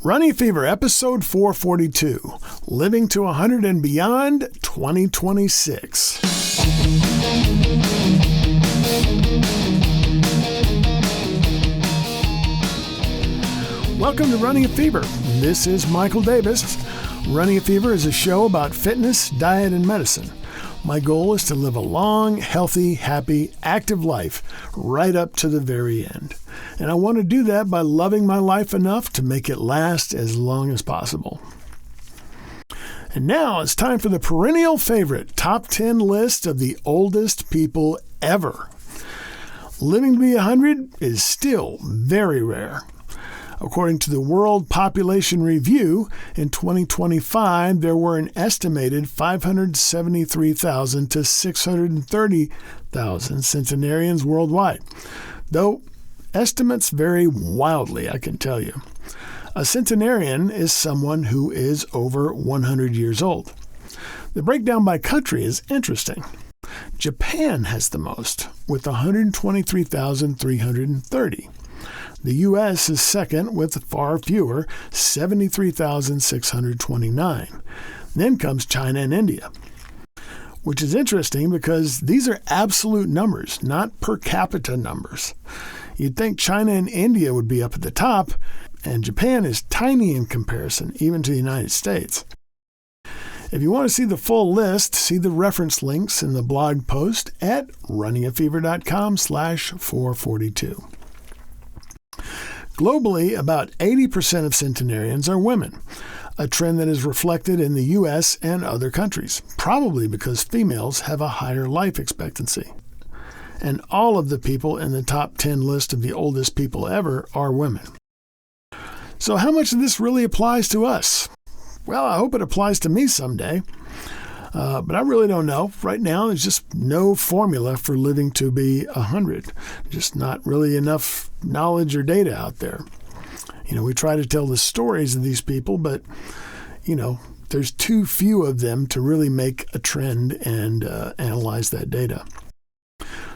Running Fever, episode 442, Living to 100 and Beyond 2026. Welcome to Running Fever. This is Michael Davis. Running Fever is a show about fitness, diet, and medicine. My goal is to live a long, healthy, happy, active life right up to the very end. And I want to do that by loving my life enough to make it last as long as possible. And now it's time for the perennial favorite top 10 list of the oldest people ever. Living to be 100 is still very rare. According to the World Population Review, in 2025, there were an estimated 573,000 to 630,000 centenarians worldwide, though estimates vary wildly, I can tell you. A centenarian is someone who is over 100 years old. The breakdown by country is interesting. Japan has the most, with 123,330. The U.S. is second with far fewer, 73,629. Then comes China and India, which is interesting because these are absolute numbers, not per capita numbers. You'd think China and India would be up at the top, and Japan is tiny in comparison, even to the United States. If you want to see the full list, see the reference links in the blog post at runningafever.com/442. Globally, about 80% of centenarians are women, a trend that is reflected in the U.S. and other countries, probably because females have a higher life expectancy. And all of the people in the top 10 list of the oldest people ever are women. So how much of this really applies to us? Well, I hope it applies to me someday. But I really don't know. Right now, there's just no formula for living to be 100. Just not really enough knowledge or data out there. We try to tell the stories of these people, but, there's too few of them to really make a trend and analyze that data.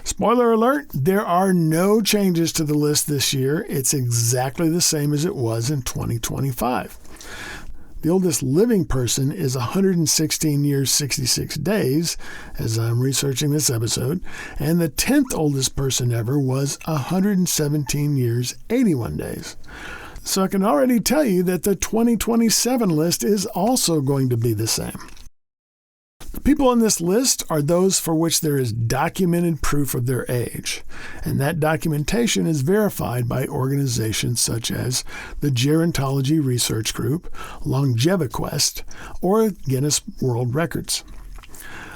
Spoiler alert, there are no changes to the list this year. It's exactly the same as it was in 2025. The oldest living person is 116 years, 66 days, as I'm researching this episode, and the 10th oldest person ever was 117 years, 81 days. So I can already tell you that the 2027 list is also going to be the same. The people on this list are those for which there is documented proof of their age, and that documentation is verified by organizations such as the Gerontology Research Group, LongeviQuest, or Guinness World Records.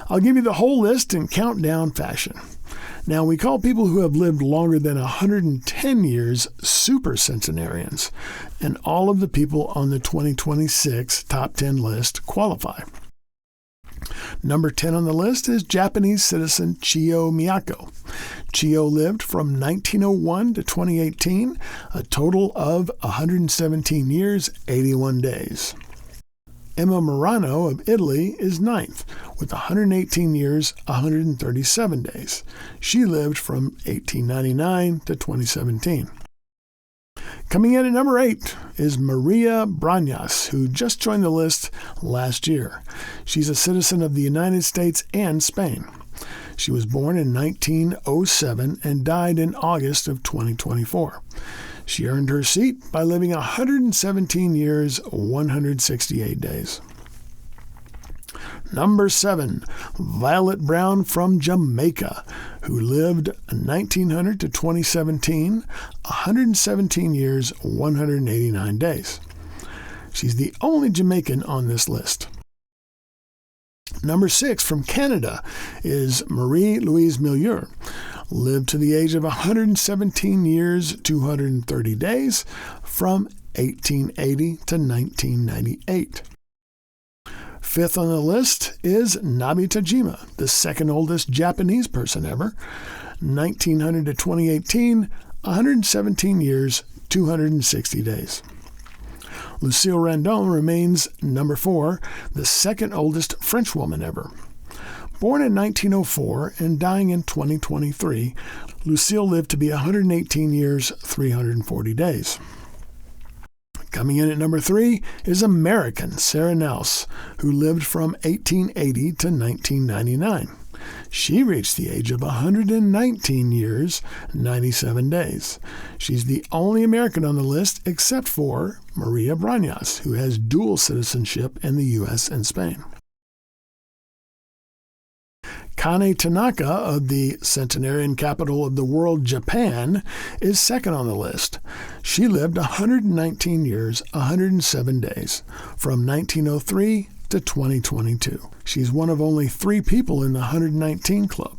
I'll give you the whole list in countdown fashion. Now, we call people who have lived longer than 110 years supercentenarians, and all of the people on the 2026 top 10 list qualify. Number 10 on the list is Japanese citizen Chiyo Miyako. Chiyo lived from 1901 to 2018, a total of 117 years, 81 days. Emma Murano of Italy is ninth, with 118 years, 137 days. She lived from 1899 to 2017. Coming in at number 8 is Maria Brañas, who just joined the list last year. She's a citizen of the United States and Spain. She was born in 1907 and died in August of 2024. She earned her seat by living 117 years, 168 days. Number 7, Violet Brown from Jamaica, who lived 1900 to 2017, 117 years, 189 days. She's the only Jamaican on this list. Number 6 from Canada is Marie-Louise Milieu, lived to the age of 117 years, 230 days, from 1880 to 1998. Fifth on the list is Nabi Tajima, the second oldest Japanese person ever. 1900 to 2018, 117 years, 260 days. Lucille Randon remains number 4, the second oldest French woman ever. Born in 1904 and dying in 2023, Lucille lived to be 118 years, 340 days. Coming in at number 3 is American Sarah Knauss, who lived from 1880 to 1999. She reached the age of 119 years, 97 days. She's the only American on the list except for Maria Brañas, who has dual citizenship in the U.S. and Spain. Kane Tanaka of the centenarian capital of the world, Japan, is second on the list. She lived 119 years, 107 days, from 1903 to 2022. She's one of only 3 people in the 119 club.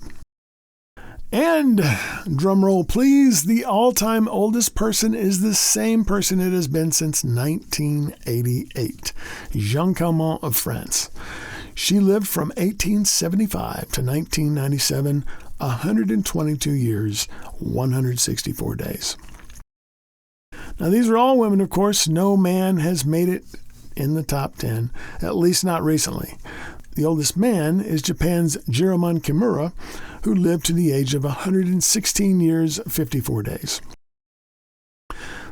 And, drumroll please, the all-time oldest person is the same person it has been since 1988, Jeanne Calment of France. She lived from 1875 to 1997, 122 years, 164 days. Now, these are all women, of course. No man has made it in the top 10, at least not recently. The oldest man is Japan's Jiromon Kimura, who lived to the age of 116 years, 54 days.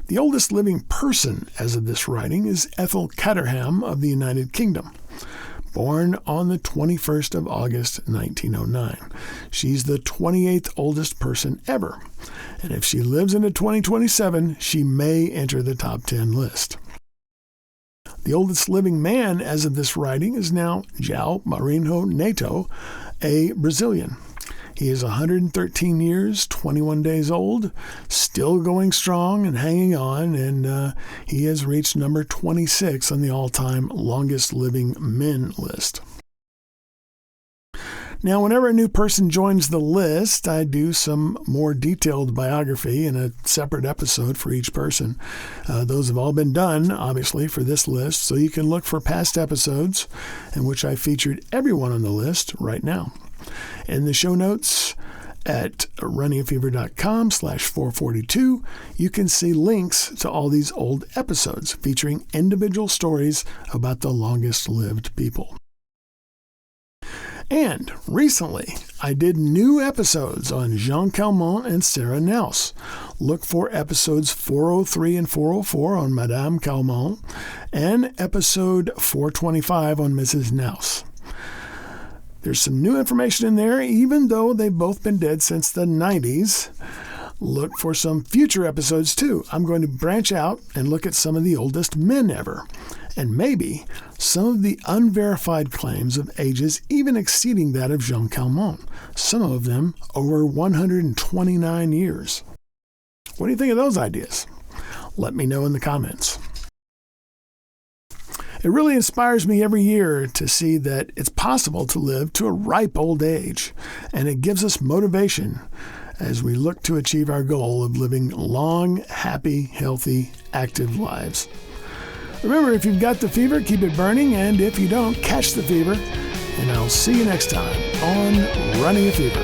The oldest living person as of this writing is Ethel Caterham of the United Kingdom, born on the 21st of August, 1909. She's the 28th oldest person ever, and if she lives into 2027, she may enter the top 10 list. The oldest living man as of this writing is now João Marinho Neto, a Brazilian. He is 113 years, 21 days old, still going strong and hanging on, and he has reached number 26 on the all-time longest living men list. Now, whenever a new person joins the list, I do some more detailed biography in a separate episode for each person. Those have all been done, obviously, for this list, so you can look for past episodes in which I featured everyone on the list right now. In the show notes at runningafever.com/442, you can see links to all these old episodes featuring individual stories about the longest lived people. And recently, I did new episodes on Jeanne Calment and Sarah Knauss. Look for episodes 403 and 404 on Madame Calment and episode 425 on Mrs. Knauss. There's some new information in there, even though they've both been dead since the 90s. Look for some future episodes, too. I'm going to branch out and look at some of the oldest men ever, and maybe some of the unverified claims of ages even exceeding that of Jeanne Calment, some of them over 129 years. What do you think of those ideas? Let me know in the comments. It really inspires me every year to see that it's possible to live to a ripe old age, and it gives us motivation as we look to achieve our goal of living long, happy, healthy, active lives. Remember, if you've got the fever, keep it burning, and if you don't, catch the fever, and I'll see you next time on Running a Fever.